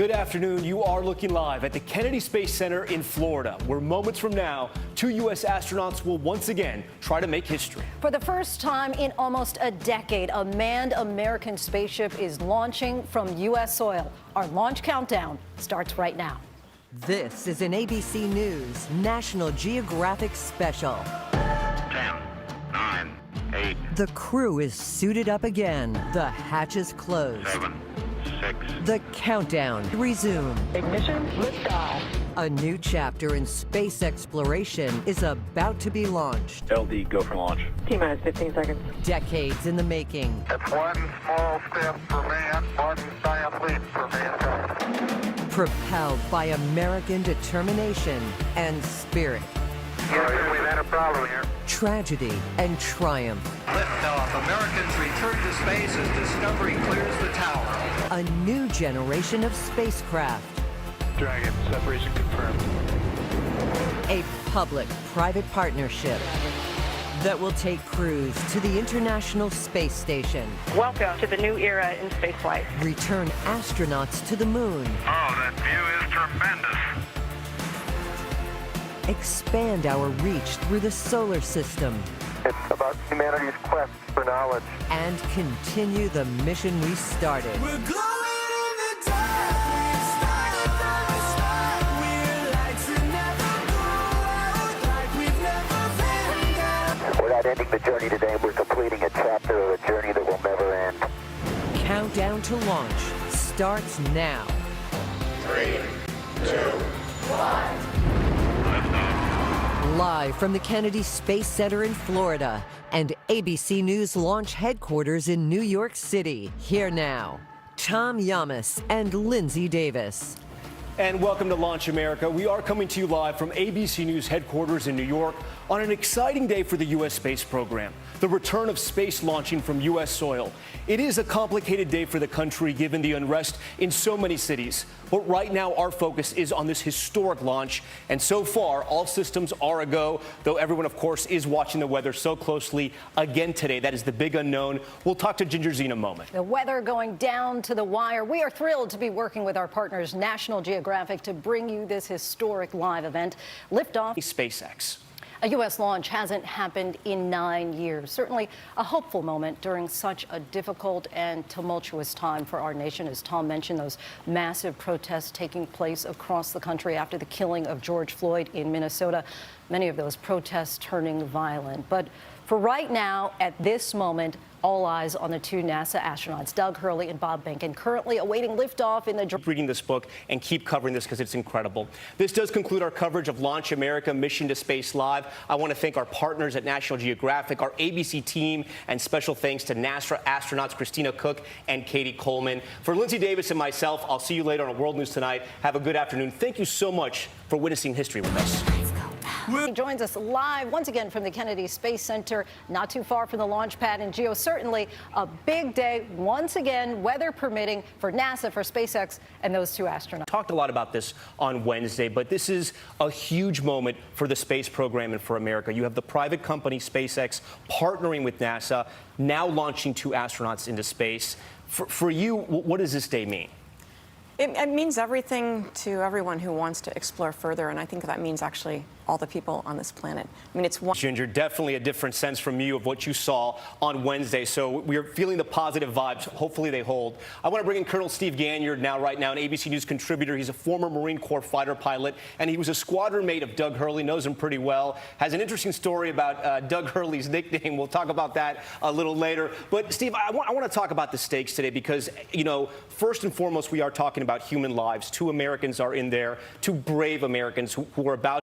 Good afternoon. You are looking live at the Kennedy Space Center in Florida, where moments from now, 2 U.S. astronauts will once again try to make history. For the first time in almost a decade, a manned American spaceship is launching from U.S. soil. Our launch countdown starts right now. This is an ABC News National Geographic special. 10, 9, 8. The crew is suited up again. The hatches closed. 7, 6. The countdown resume. Ignition, liftoff. A new chapter in space exploration is about to be launched. LD, go for launch. T-minus 15 seconds. Decades in the making. That's one small step for man, one giant leap for mankind. Propelled by American determination and spirit. Yes, we've had a problem here. Tragedy and triumph. Liftoff. Americans return to space as Discovery clears the tower. A new generation of spacecraft. Dragon, separation confirmed. A public-private partnership that will take crews to the International Space Station, Welcome to the new era in spaceflight. return astronauts to the moon, Oh, that view is tremendous. expand our reach through the solar system, It's about humanity's quest for knowledge. and continue the mission we started. We're not ending the journey today. We're completing a chapter of a journey that will never end. Countdown to launch starts now. 3, 2. Live from the Kennedy Space Center in Florida and ABC News launch headquarters in New York City. Here now, Tom Yamas and Lindsay Davis. And welcome to Launch America. We are coming to you live from ABC News headquarters in New York on an exciting day for the U.S. space program, the return of space launching from U.S. soil. It is a complicated day for the country given the unrest in so many cities. But right now, our focus is on this historic launch. And so far, all systems are a go, though everyone, of course, is watching the weather so closely again today. That is the big unknown. We'll talk to Ginger Z in a moment. The weather going down to the wire. We are thrilled to be working with our partners, National Geographic, to bring you this historic live event. Liftoff. SpaceX. A U.S. launch hasn't happened in 9 years. Certainly a hopeful moment during such a difficult and tumultuous time for our nation. As Tom mentioned, those massive protests taking place across the country after the killing of George Floyd in Minnesota. Many of those protests turning violent. But for right now, at this moment, all eyes on the two NASA astronauts, Doug Hurley and Bob Behnken, currently awaiting liftoff in the... Keep reading this book and keep covering this because it's incredible. This does conclude our coverage of Launch America Mission to Space Live. I want to thank our partners at National Geographic, our ABC team, and special thanks to NASA astronauts Christina Cook and Katie Coleman. For Lindsay Davis and myself, I'll see you later on World News Tonight. Have a good afternoon. Thank you so much for witnessing history with us. He joins us live once again from the Kennedy Space Center, not too far from the launch pad in Geo. Certainly a big day, once again, weather permitting, for NASA, for SpaceX, and those two astronauts. Talked a lot about this on Wednesday, but this is a huge moment for the space program and for America. You have the private company SpaceX partnering with NASA, now launching two astronauts into space. For you, what does this day mean? It means everything to everyone who wants to explore further, and I think that means actually all the people on this planet. I mean, it's one. Ginger, definitely a different sense from you of what you saw on Wednesday. So we're feeling the positive vibes. Hopefully they hold. I want to bring in Colonel Steve Ganyard right now, an ABC News contributor. He's a former Marine Corps fighter pilot, and he was a squadron mate of Doug Hurley, knows him pretty well. Has an interesting story about Doug Hurley's nickname. We'll talk about that a little later. But Steve, I want to talk about the stakes today because, you know, first and foremost, we are talking about human lives. Two Americans are in there, two brave Americans who are about